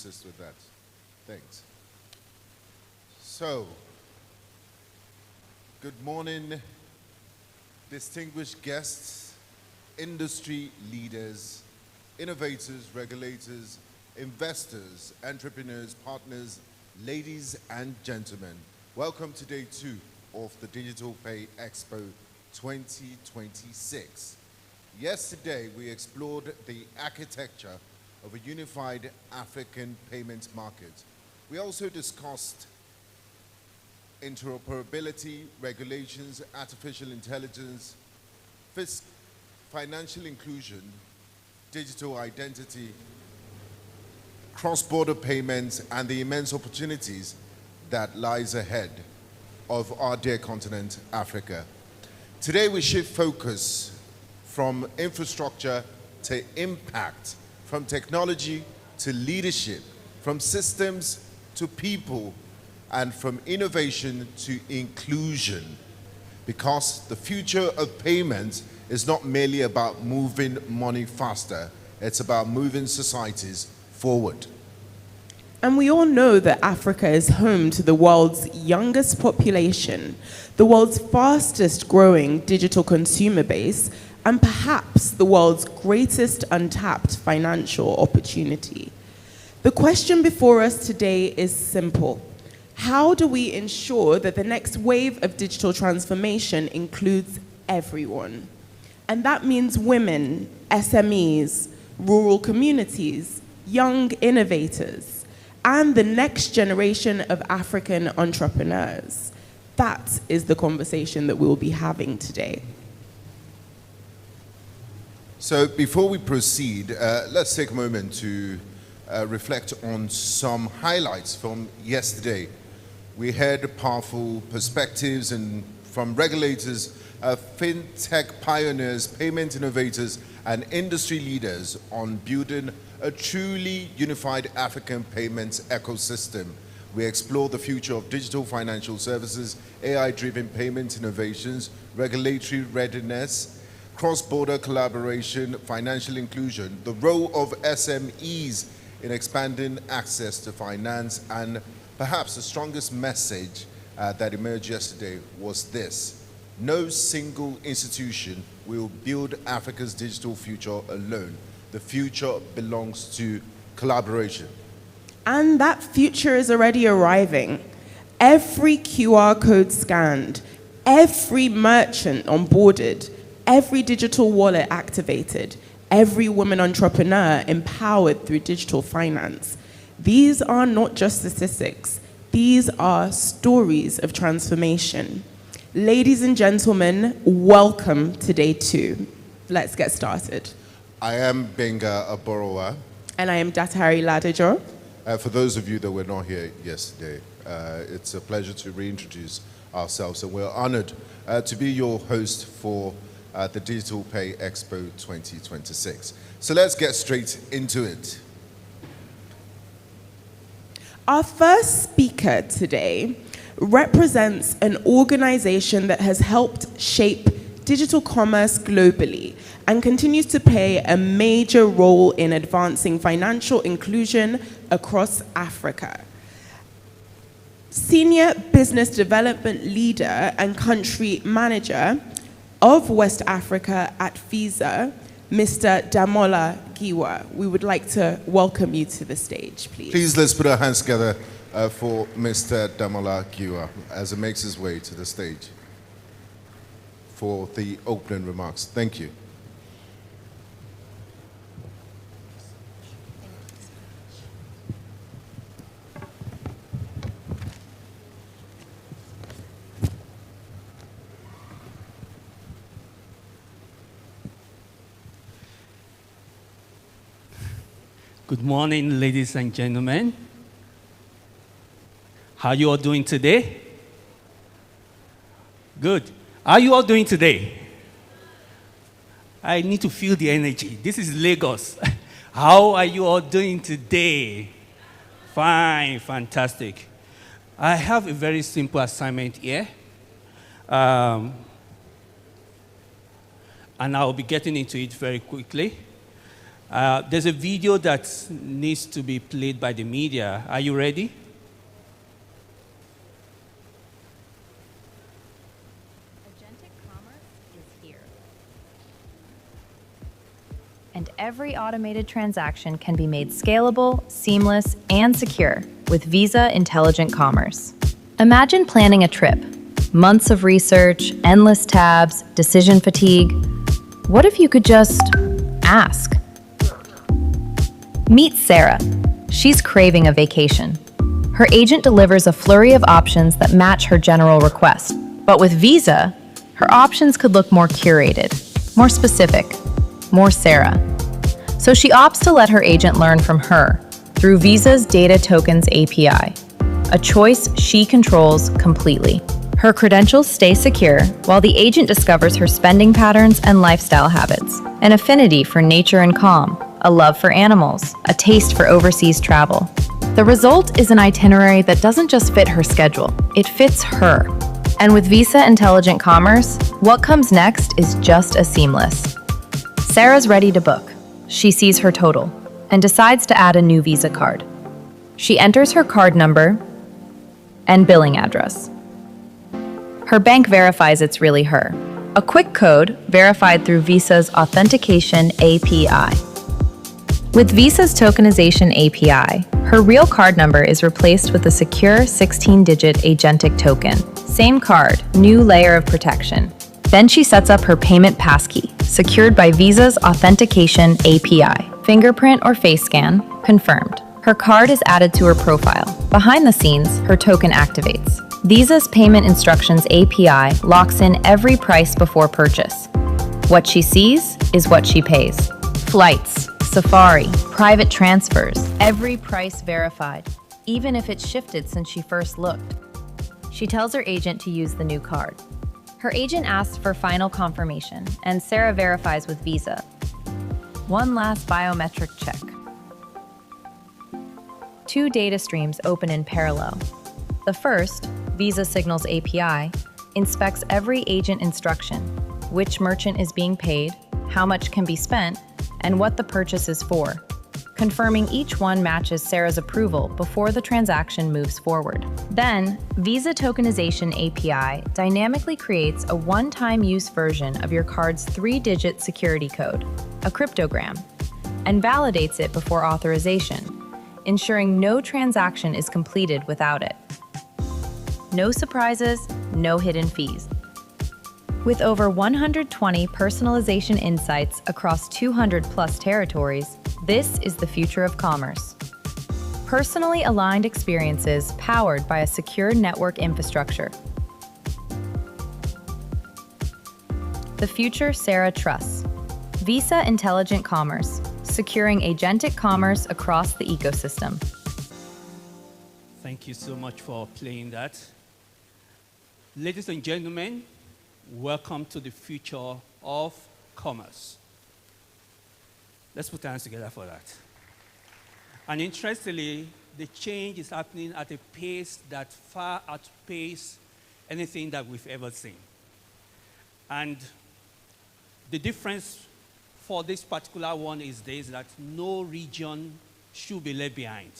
assist with that. Thanks. So, good morning, distinguished guests, industry leaders, innovators, regulators, investors, entrepreneurs, partners, ladies and gentlemen. Welcome to day 2 of the Digital Pay Expo 2026. Yesterday, we explored the architecture of a unified African payments market. We also discussed interoperability, regulations, artificial intelligence, financial inclusion, digital identity, cross-border payments, and the immense opportunities that lies ahead of our dear continent, Africa. Today, we shift focus from infrastructure to impact, from technology to leadership, from systems to people, and from innovation to inclusion. Because the future of payments is not merely about moving money faster, it's about moving societies forward. And we all know that Africa is home to the world's youngest population, the world's fastest growing digital consumer base, and perhaps the world's greatest untapped financial opportunity. The question before us today is simple. How do we ensure that the next wave of digital transformation includes everyone? And that means women, SMEs, rural communities, young innovators, and the next generation of African entrepreneurs. That is the conversation that we'll be having today. So before we proceed, let's take a moment to reflect on some highlights from yesterday. We heard powerful perspectives from regulators, fintech pioneers, payment innovators, and industry leaders on building a truly unified African payments ecosystem. We explore the future of digital financial services, AI-driven payment innovations, regulatory readiness, cross-border collaboration, financial inclusion, the role of SMEs in expanding access to finance, and perhaps the strongest message that emerged yesterday was this: no single institution will build Africa's digital future alone. The future belongs to collaboration. And that future is already arriving. Every QR code scanned, every merchant onboarded, every digital wallet activated, every woman entrepreneur empowered through digital finance. These are not just statistics. These are stories of transformation. Ladies and gentlemen, welcome to day 2. Let's get started. I am Benga Aborowa. And I am Datari Ladejo. For those of you that were not here yesterday, it's a pleasure to reintroduce ourselves, and we're honored to be your host for the Digital Pay Expo 2026. So let's get straight into it. Our first speaker today represents an organization that has helped shape digital commerce globally and continues to play a major role in advancing financial inclusion across Africa. Senior Business Development Leader and Country Manager of West Africa at Visa, Mr. Damola Giwa. We would like to welcome you to the stage, please. Please, let's put our hands together for Mr. Damola Giwa as he makes his way to the stage for the opening remarks. Thank you. Good morning, ladies and gentlemen. How are you all doing today? Good. How are you all doing today? I need to feel the energy. This is Lagos. How are you all doing today? Fine, fantastic. I have a very simple assignment here. And I'll be getting into it very quickly. There's a video that needs to be played by the media. Are you ready? Agentic commerce is here. And every automated transaction can be made scalable, seamless, and secure with Visa Intelligent Commerce. Imagine planning a trip. Months of research, endless tabs, decision fatigue. What if you could just ask? Meet Sarah. She's craving a vacation. Her agent delivers a flurry of options that match her general request. But with Visa, her options could look more curated, more specific, more Sarah. So she opts to let her agent learn from her through Visa's Data Tokens API, a choice she controls completely. Her credentials stay secure while the agent discovers her spending patterns and lifestyle habits, an affinity for nature and calm, a love for animals, a taste for overseas travel. The result is an itinerary that doesn't just fit her schedule, it fits her. And with Visa Intelligent Commerce, what comes next is just as seamless. Sarah's ready to book. She sees her total and decides to add a new Visa card. She enters her card number and billing address. Her bank verifies it's really her. A quick code verified through Visa's Authentication API. With Visa's Tokenization API, her real card number is replaced with a secure 16-digit agentic token. Same card, new layer of protection. Then she sets up her payment passkey, secured by Visa's Authentication API. Fingerprint or face scan, confirmed. Her card is added to her profile. Behind the scenes, her token activates. Visa's Payment Instructions API locks in every price before purchase. What she sees is what she pays. Flights, Safari, private transfers, every price verified, even if it's shifted since she first looked. She tells her agent to use the new card. Her agent asks for final confirmation, and Sarah verifies with Visa. One last biometric check. Two data streams open in parallel. The first, Visa Signals API, inspects every agent instruction, which merchant is being paid, how much can be spent, and what the purchase is for, confirming each one matches Sarah's approval before the transaction moves forward. Then, Visa Tokenization API dynamically creates a one-time use version of your card's 3-digit security code, a cryptogram, and validates it before authorization, ensuring no transaction is completed without it. No surprises, no hidden fees. With over 120 personalization insights across 200+ territories, this is the future of commerce. Personally aligned experiences powered by a secure network infrastructure. The future Sarah trusts. Visa Intelligent Commerce, securing agentic commerce across the ecosystem. Thank you so much for playing that. Ladies and gentlemen, welcome to the future of commerce. Let's put hands together for that. And interestingly, the change is happening at a pace that far outpaces anything that we've ever seen. And the difference for this particular one is this, that no region should be left behind.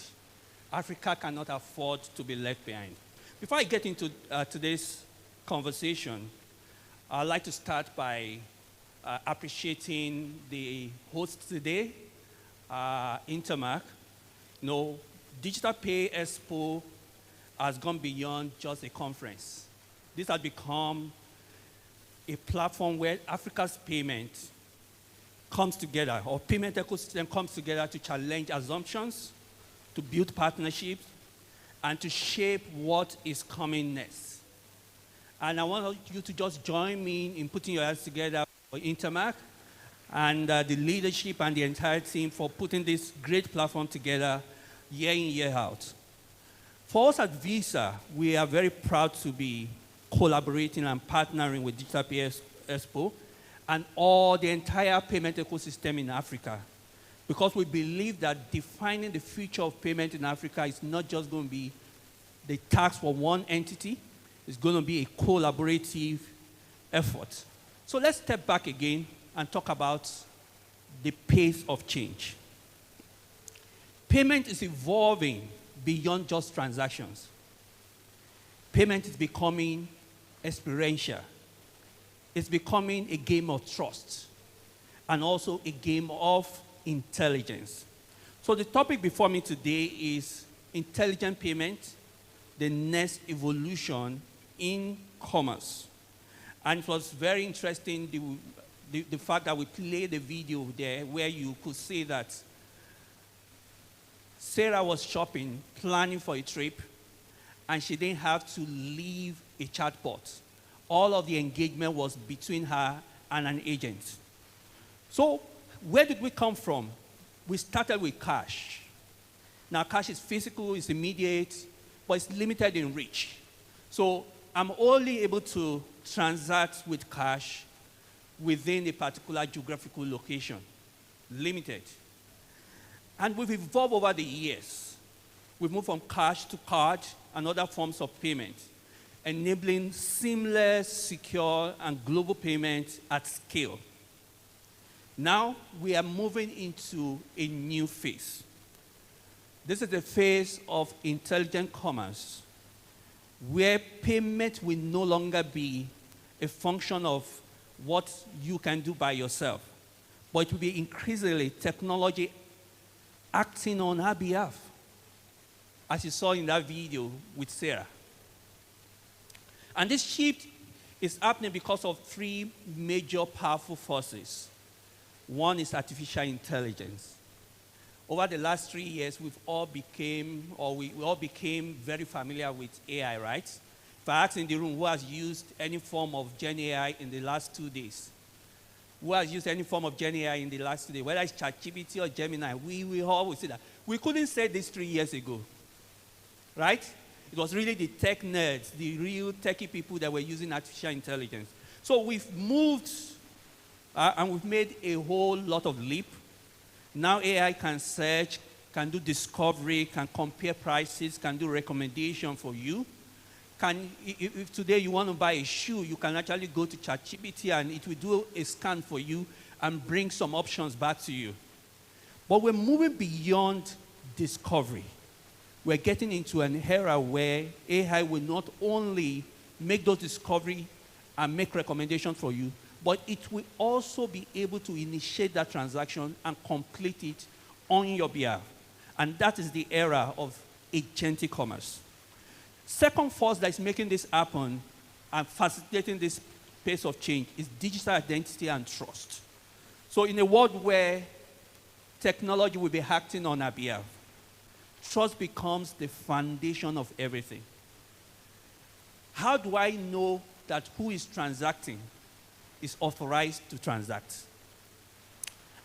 Africa cannot afford to be left behind. Before I get into today's conversation, I'd like to start by appreciating the host today, Intermarc. You know, Digital Pay Expo has gone beyond just a conference. This has become a platform where Africa's payment comes together, or payment ecosystem comes together to challenge assumptions, to build partnerships, and to shape what is coming next. And I want you to just join me in putting your hands together for Intermarc and the leadership and the entire team for putting this great platform together year in, year out. For us at Visa, we are very proud to be collaborating and partnering with Digital Pay Expo and all the entire payment ecosystem in Africa, because we believe that defining the future of payment in Africa is not just going to be the task for one entity, it's going to be a collaborative effort. So let's step back again and talk about the pace of change. Payment is evolving beyond just transactions. Payment is becoming experiential. It's becoming a game of trust and also a game of intelligence. So the topic before me today is intelligent payment, the next evolution in commerce. And it was very interesting, the fact that we played the video there where you could see that Sarah was shopping, planning for a trip, and she didn't have to leave a chatbot. All of the engagement was between her and an agent. So where did we come from? We started with cash. Now cash is physical, it's immediate, but it's limited in reach. So I'm only able to transact with cash within a particular geographical location, limited. And we've evolved over the years. We've moved from cash to card and other forms of payment, enabling seamless, secure, and global payment at scale. Now we are moving into a new phase. This is the phase of intelligent commerce, where payment will no longer be a function of what you can do by yourself, but it will be increasingly technology acting on our behalf, as you saw in that video with Sarah. And this shift is happening because of three major powerful forces. One is artificial intelligence. Over the last 3 years, we all became very familiar with AI, right? If I ask in the room who has used any form of Gen AI in the last 2 days, who has used any form of Gen AI in the last 2 days, whether it's ChatGPT or Gemini, we always say that. We couldn't say this 3 years ago, right? It was really the tech nerds, the real techie people that were using artificial intelligence. So we've moved and we've made a whole lot of leap. Now AI can search, can do discovery, can compare prices, can do recommendation for you. If today you want to buy a shoe, you can actually go to ChatGPT and it will do a scan for you and bring some options back to you. But we're moving beyond discovery. We're getting into an era where AI will not only make those discoveries and make recommendations for you, but it will also be able to initiate that transaction and complete it on your behalf. And that is the era of agentic commerce. Second force that is making this happen and facilitating this pace of change is digital identity and trust. So in a world where technology will be acting on our behalf, trust becomes the foundation of everything. How do I know that who is transacting is authorized to transact?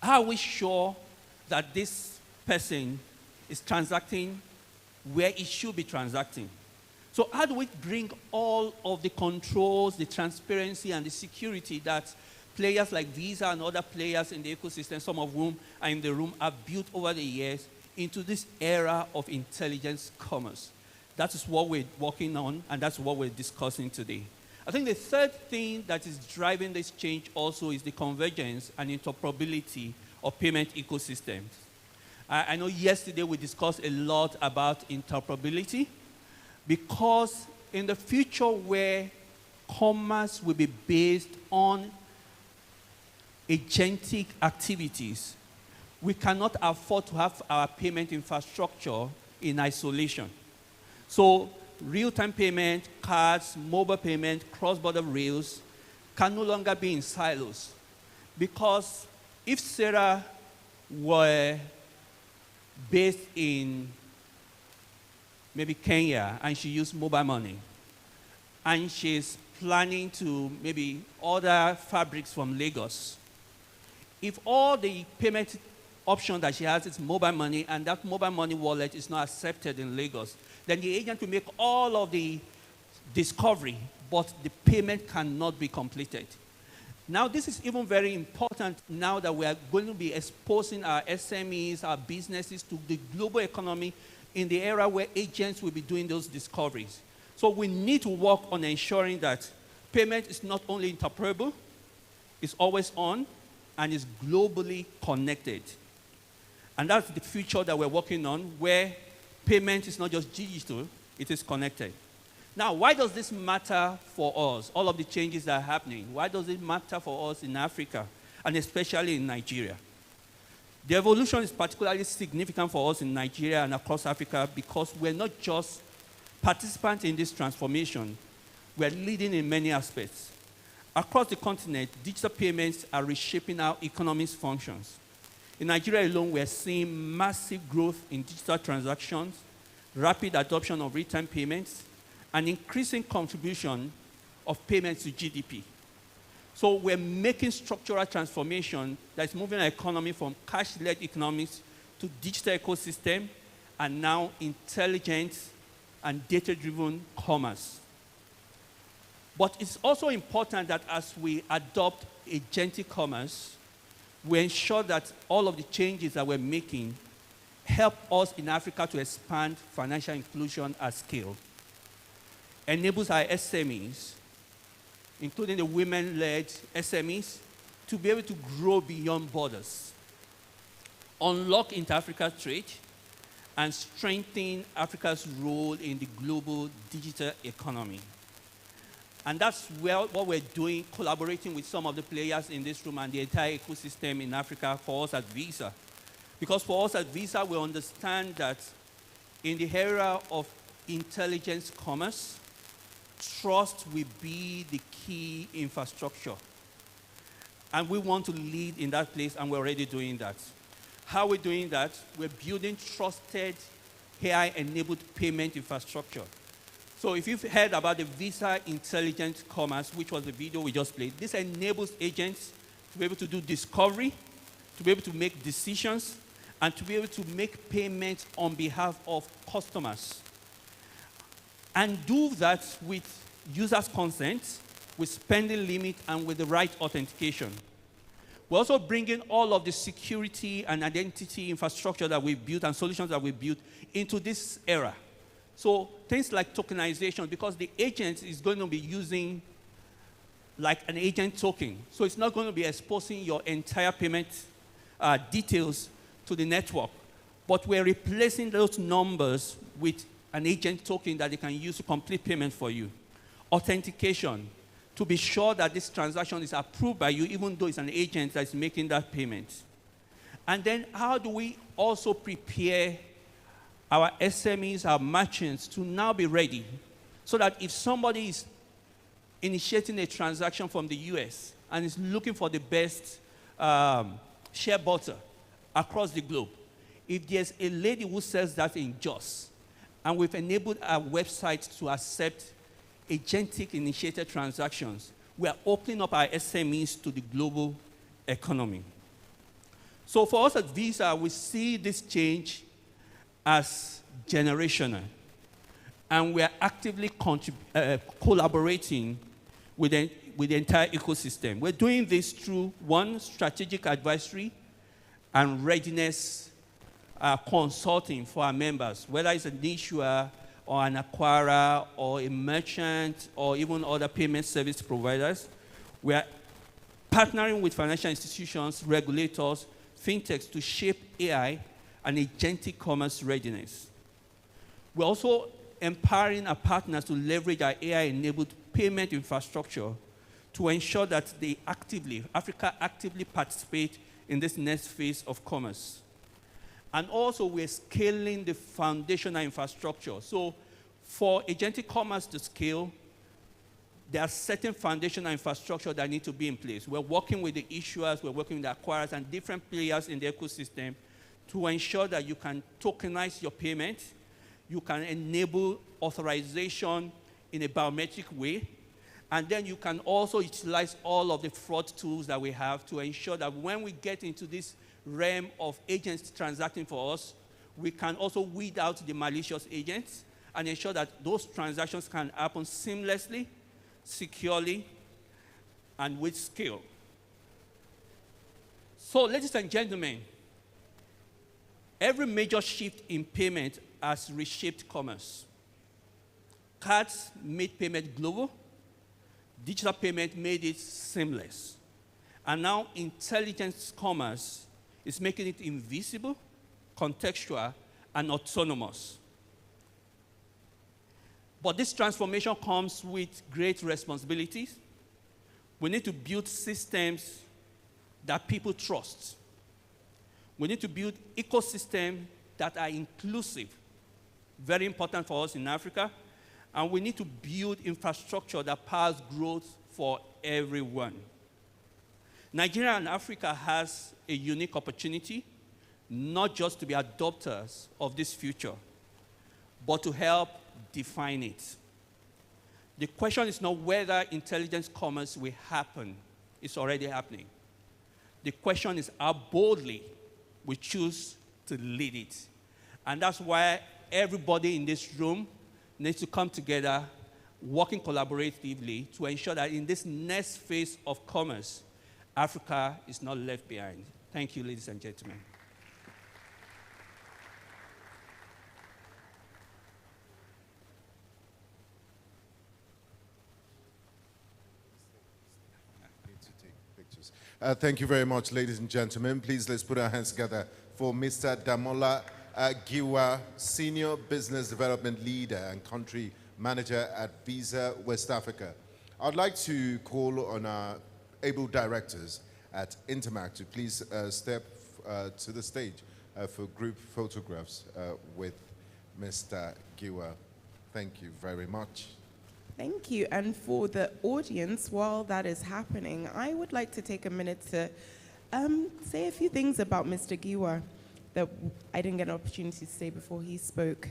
How are we sure that this person is transacting where it should be transacting? So how do we bring all of the controls, the transparency, and the security that players like Visa and other players in the ecosystem, some of whom are in the room, have built over the years into this era of intelligence commerce? That is what we're working on, and that's what we're discussing today. I think the third thing that is driving this change also is the convergence and interoperability of payment ecosystems. I know yesterday we discussed a lot about interoperability, because in the future where commerce will be based on agentic activities, we cannot afford to have our payment infrastructure in isolation. So real-time payment, cards, mobile payment, cross-border rails can no longer be in silos. Because if Sarah were based in maybe Kenya and she used mobile money, and she's planning to maybe order fabrics from Lagos, if all the payment option that she has is mobile money and that mobile money wallet is not accepted in Lagos, then the agent will make all of the discovery, but the payment cannot be completed. Now, this is even very important now that we are going to be exposing our SMEs, our businesses to the global economy in the era where agents will be doing those discoveries. So we need to work on ensuring that payment is not only interoperable, it's always on, and is globally connected. And that's the future that we're working on, where payment is not just digital, it is connected. Now, why does this matter for us? All of the changes that are happening, why does it matter for us in Africa, and especially in Nigeria? The evolution is particularly significant for us in Nigeria and across Africa because we're not just participants in this transformation, we're leading in many aspects. Across the continent, digital payments are reshaping how economies functions. In Nigeria alone, we're seeing massive growth in digital transactions, rapid adoption of real-time payments, and increasing contribution of payments to GDP. So we're making structural transformation that's moving our economy from cash-led economics to digital ecosystem, and now intelligent and data-driven commerce. But it's also important that as we adopt agentic commerce, we ensure that all of the changes that we're making help us in Africa to expand financial inclusion at scale, enables our SMEs, including the women-led SMEs, to be able to grow beyond borders, unlock inter-Africa trade, and strengthen Africa's role in the global digital economy. And that's what we're doing, collaborating with some of the players in this room and the entire ecosystem in Africa for us at Visa. Because for us at Visa, we understand that in the era of intelligence commerce, trust will be the key infrastructure. And we want to lead in that place, and we're already doing that. How are we doing that? We're building trusted AI-enabled payment infrastructure. So if you've heard about the Visa Intelligent Commerce, which was the video we just played, this enables agents to be able to do discovery, to be able to make decisions, and to be able to make payments on behalf of customers. And do that with users' consent, with spending limit, and with the right authentication. We're also bringing all of the security and identity infrastructure that we've built and solutions that we've built into this era. So things like tokenization, because the agent is going to be using like an agent token. So it's not going to be exposing your entire payment details to the network. But we're replacing those numbers with an agent token that they can use to complete payment for you. Authentication, to be sure that this transaction is approved by you, even though it's an agent that's making that payment. And then how do we also prepare our SMEs, our merchants, to now be ready so that if somebody is initiating a transaction from the US and is looking for the best shea butter across the globe, if there's a lady who sells that in Jos, and we've enabled our website to accept agentic initiated transactions, we are opening up our SMEs to the global economy. So for us at Visa, we see this change as generational. And we are actively collaborating with the entire ecosystem. We're doing this through, one, strategic advisory and readiness consulting for our members, whether it's an issuer or an acquirer or a merchant or even other payment service providers. We are partnering with financial institutions, regulators, fintechs to shape AI and agentic commerce readiness. We're also empowering our partners to leverage our AI-enabled payment infrastructure to ensure that Africa actively participate in this next phase of commerce. And also, we're scaling the foundational infrastructure. So for agentic commerce to scale, there are certain foundational infrastructure that need to be in place. We're working with the issuers, we're working with the acquirers and different players in the ecosystem to ensure that you can tokenize your payment, you can enable authorization in a biometric way, and then you can also utilize all of the fraud tools that we have to ensure that when we get into this realm of agents transacting for us, we can also weed out the malicious agents and ensure that those transactions can happen seamlessly, securely, and with scale. So, ladies and gentlemen, every major shift in payment has reshaped commerce. Cards made payment global. Digital payment made it seamless. And now intelligence commerce is making it invisible, contextual, and autonomous. But this transformation comes with great responsibilities. We need to build systems that people trust. We need to build ecosystems that are inclusive, very important for us in Africa. And we need to build infrastructure that powers growth for everyone. Nigeria and Africa has a unique opportunity, not just to be adopters of this future, but to help define it. The question is not whether intelligence commerce will happen. It's already happening. The question is how boldly we choose to lead it. And that's why everybody in this room needs to come together, working collaboratively to ensure that in this next phase of commerce, Africa is not left behind. Thank you, ladies and gentlemen. Thank you very much, ladies and gentlemen. Please, let's put our hands together for Mr. Damola Giwa, Senior Business Development Leader and Country Manager at Visa West Africa. I'd like to call on our able directors at Intermarc to please step to the stage for group photographs with Mr. Giwa. Thank you very much. Thank you. And for the audience, while that is happening, I would like to take a minute to say a few things about Mr. Giwa that I didn't get an opportunity to say before he spoke.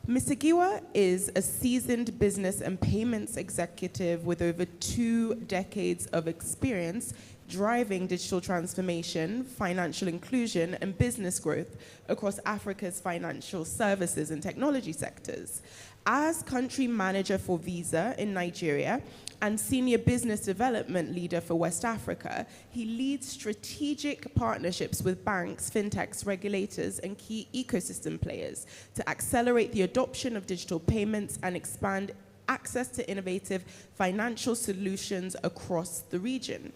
Mr. Giwa is a seasoned business and payments executive with over 2 decades of experience driving digital transformation, financial inclusion, and business growth across Africa's financial services and technology sectors. As country manager for Visa in Nigeria and senior business development leader for West Africa, he leads strategic partnerships with banks, fintechs, regulators, and key ecosystem players to accelerate the adoption of digital payments and expand access to innovative financial solutions across the region.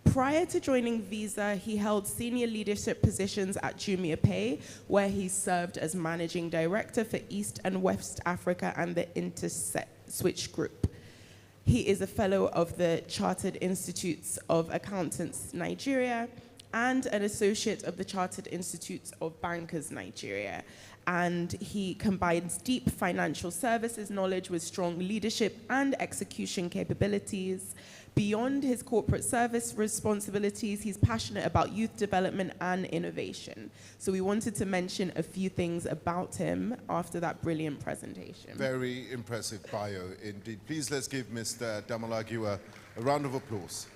Prior to joining Visa, he held senior leadership positions at JumiaPay, where he served as managing director for East and West Africa and the InterSwitch Group. He is a fellow of the Chartered Institutes of Accountants Nigeria and an associate of the Chartered Institutes of Bankers Nigeria. And he combines deep financial services knowledge with strong leadership and execution capabilities. Beyond his corporate service responsibilities, he's passionate about youth development and innovation. So we wanted to mention a few things about him after that brilliant presentation. Very impressive bio indeed. Please let's give Mr. Damola Giwa a round of applause.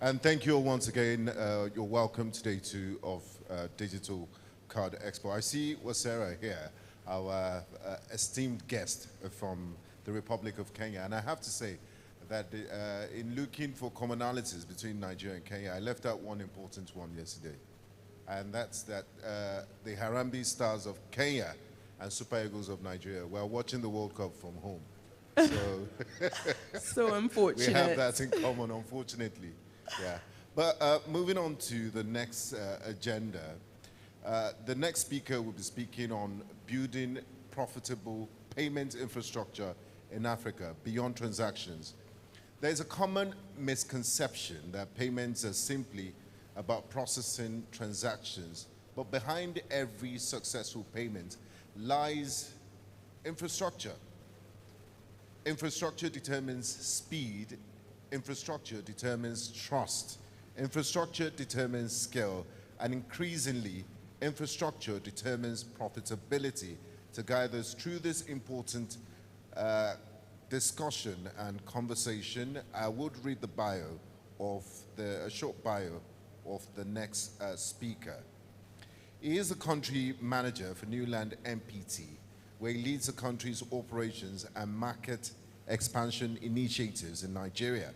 And thank you all once again. You're welcome today to Digital Card Expo. I see Wasera here, our esteemed guest from the Republic of Kenya. And I have to say that in looking for commonalities between Nigeria and Kenya, I left out one important one yesterday. And that's that the Harambee Stars of Kenya and Super Eagles of Nigeria were watching the World Cup from home. So, so unfortunate. We have that in common, unfortunately. Yeah. But moving on to the next agenda, the next speaker will be speaking on building profitable payment infrastructure in Africa beyond transactions. There's a common misconception that payments are simply about processing transactions, but behind every successful payment lies infrastructure. Infrastructure determines speed. Infrastructure determines trust. Infrastructure determines skill. And increasingly, infrastructure determines profitability. To guide us through this important discussion and conversation, I would read a short bio of the next speaker. He is the country manager for Newland MPT, where he leads the country's operations and market expansion initiatives in Nigeria.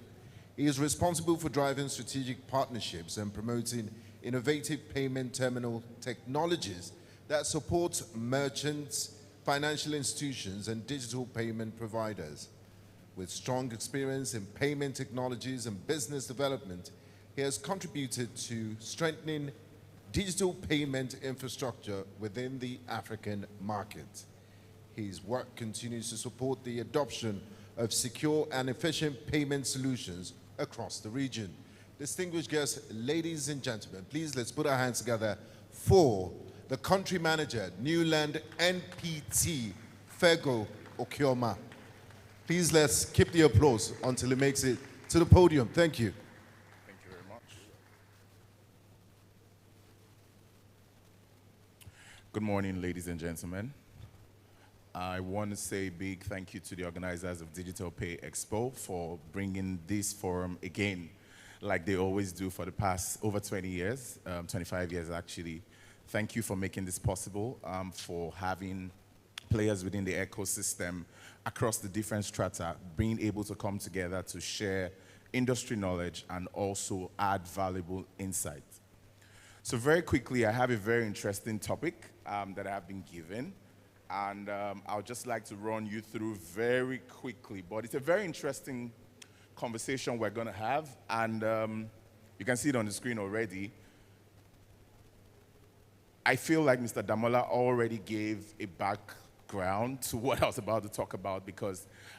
He is responsible for driving strategic partnerships and promoting innovative payment terminal technologies that support merchants, financial institutions, and digital payment providers. With strong experience in payment technologies and business development, he has contributed to strengthening digital payment infrastructure within the African market. His work continues to support the adoption of secure and efficient payment solutions across the region. Distinguished guests, ladies and gentlemen, please let's put our hands together for the country manager, Newland NPT, Fego Okioma. Please let's keep the applause until he makes it to the podium. Thank you. Thank you very much. Good morning, ladies and gentlemen. I want to say a big thank you to the organizers of Digital Pay Expo for bringing this forum again, like they always do for the past over 20 years, 25 years actually. Thank you for making this possible, for having players within the ecosystem across the different strata being able to come together to share industry knowledge and also add valuable insight. So very quickly, I have a very interesting topic that I have been given, and I would just like to run you through very quickly, but it's a very interesting conversation we're going to have, and you can see it on the screen already. I feel like Mr. Damola already gave a background to what I was about to talk about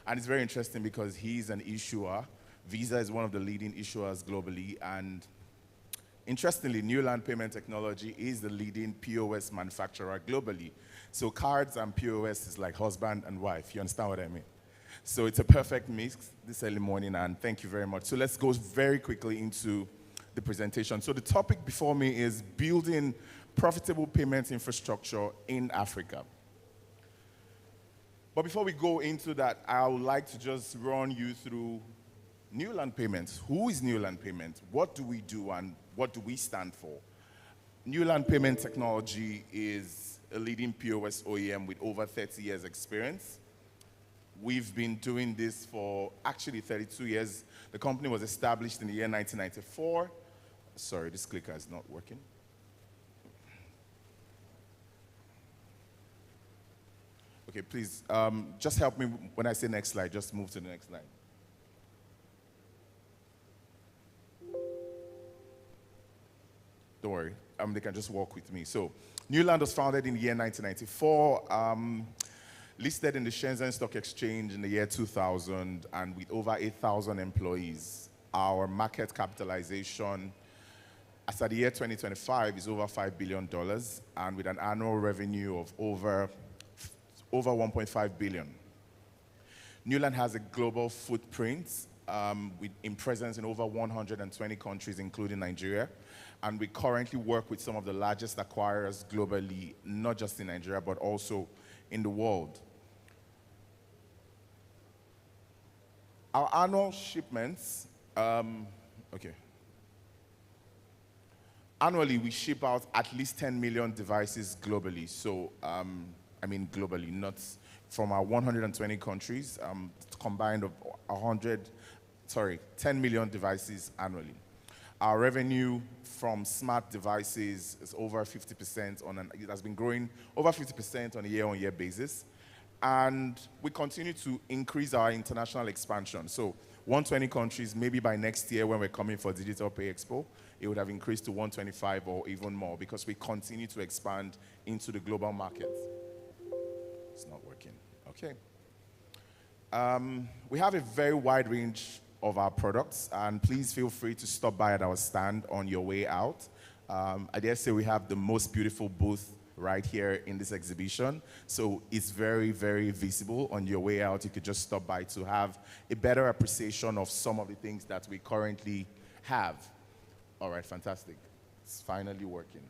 and it's very interesting because he's an issuer. Visa is one of the leading issuers globally, and interestingly, Newland Payment Technology is the leading POS manufacturer globally. So cards and POS is like husband and wife. You understand what I mean? So it's a perfect mix this early morning, and thank you very much. So let's go very quickly into the presentation. So the topic before me is building profitable payment infrastructure in Africa. But before we go into that, I would like to just run you through Newland Payments. Who is Newland Payment? What do we do and what do we stand for? Newland Payment Technology is a leading POS OEM with over 30 years experience. We've been doing this for actually 32 years. The company was established in the year 1994. Sorry, this clicker is not working. Okay, please, just help me when I say next slide, just move to the next slide. Don't worry, they can just walk with me. So, Newland was founded in the year 1994, listed in the Shenzhen Stock Exchange in the year 2000, and with over 8,000 employees. Our market capitalization as of the year 2025 is over $5 billion, and with an annual revenue of over 1.5 billion. Newland has a global footprint in presence in over 120 countries, including Nigeria. And we currently work with some of the largest acquirers globally, not just in Nigeria, but also in the world. Our annual shipments, Annually, we ship out at least 10 million devices globally. So, globally, not from our 120 countries, combined of 10 million devices annually. Our revenue from smart devices is over 50% it has been growing over 50% on a year-on-year basis. And we continue to increase our international expansion. So 120 countries, maybe by next year when we're coming for Digital Pay Expo, it would have increased to 125 or even more because we continue to expand into the global markets. It's not working. Okay. We have a very wide range of our products, and please feel free to stop by at our stand on your way out. I dare say we have the most beautiful booth right here in this exhibition, so it's very, very visible. On your way out, you could just stop by to have a better appreciation of some of the things that we currently have. All right, fantastic. It's finally working.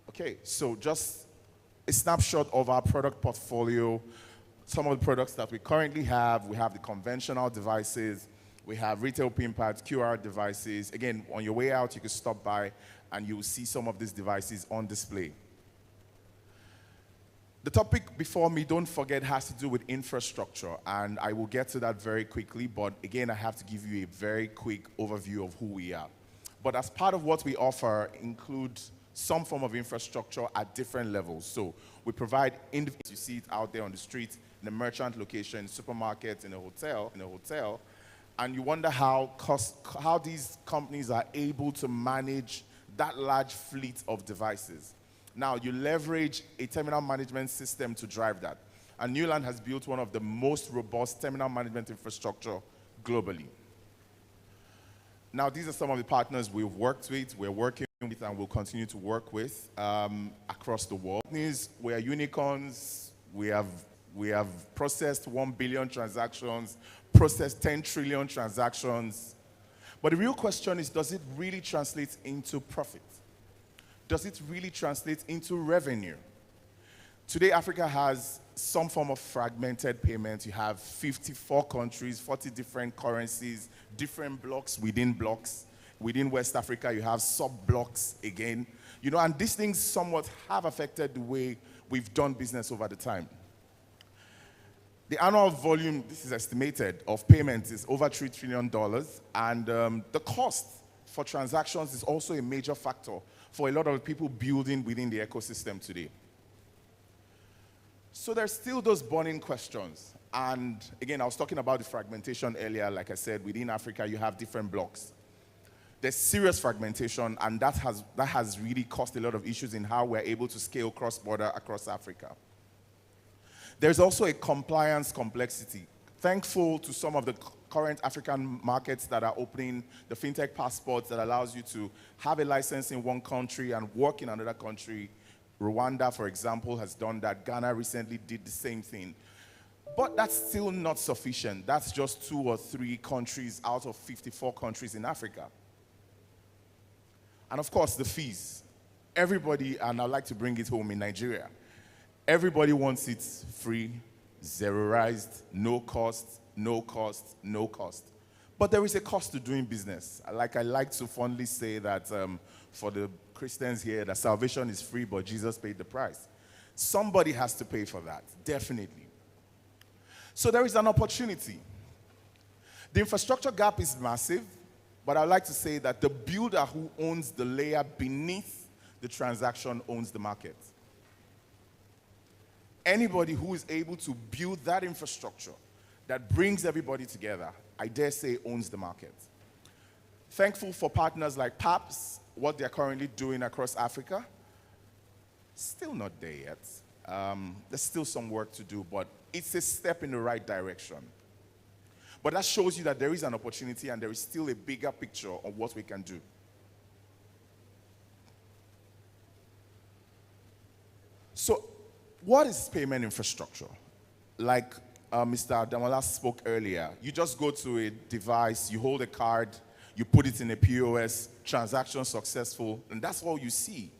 Okay, so just a snapshot of our product portfolio. Some of the products that we currently have, we have the conventional devices, we have retail PIN pads, QR devices. Again, on your way out, you can stop by and you'll see some of these devices on display. The topic before me, don't forget, has to do with infrastructure, and I will get to that very quickly, but again, I have to give you a very quick overview of who we are. But as part of what we offer include some form of infrastructure at different levels. So we provide, you see it out there on the street, in a merchant location, supermarket, in a hotel, and you wonder how these companies are able to manage that large fleet of devices. Now, you leverage a terminal management system to drive that. And Newland has built one of the most robust terminal management infrastructure globally. Now, these are some of the partners we've worked with, we're working with, and will continue to work with across the world. We are unicorns. We have processed 1 billion transactions, processed 10 trillion transactions. But the real question is, does it really translate into profit? Does it really translate into revenue? Today, Africa has some form of fragmented payment. You have 54 countries, 40 different currencies, different blocks within blocks. Within West Africa, you have sub-blocks again. You know, and these things somewhat have affected the way we've done business over the time. The annual volume, this is estimated, of payments is over $3 trillion, and the cost for transactions is also a major factor for a lot of people building within the ecosystem today. So there's still those burning questions. And again, I was talking about the fragmentation earlier. Like I said, within Africa, you have different blocks. There's serious fragmentation, and that has really caused a lot of issues in how we're able to scale cross-border across Africa. There's also a compliance complexity. Thankful to some of the current African markets that are opening the fintech passports that allows you to have a license in one country and work in another country. Rwanda, for example, has done that. Ghana recently did the same thing. But that's still not sufficient. That's just 2 or 3 countries out of 54 countries in Africa. And of course, the fees. Everybody, and I'd like to bring it home in Nigeria, everybody wants it free, zeroized, no cost, no cost, no cost. But there is a cost to doing business. Like I like to fondly say that for the Christians here, that salvation is free, but Jesus paid the price. Somebody has to pay for that, definitely. So there is an opportunity. The infrastructure gap is massive, but I'd like to say that the builder who owns the layer beneath the transaction owns the market. Anybody who is able to build that infrastructure that brings everybody together, I dare say, owns the market. Thankful for partners like PAPS, what they're currently doing across Africa. Still not there yet. There's still some work to do, but it's a step in the right direction. But that shows you that there is an opportunity and there is still a bigger picture of what we can do. So, what is payment infrastructure? Like Mr. Damola spoke earlier, you just go to a device, you hold a card, you put it in a POS, transaction successful, and that's all you see.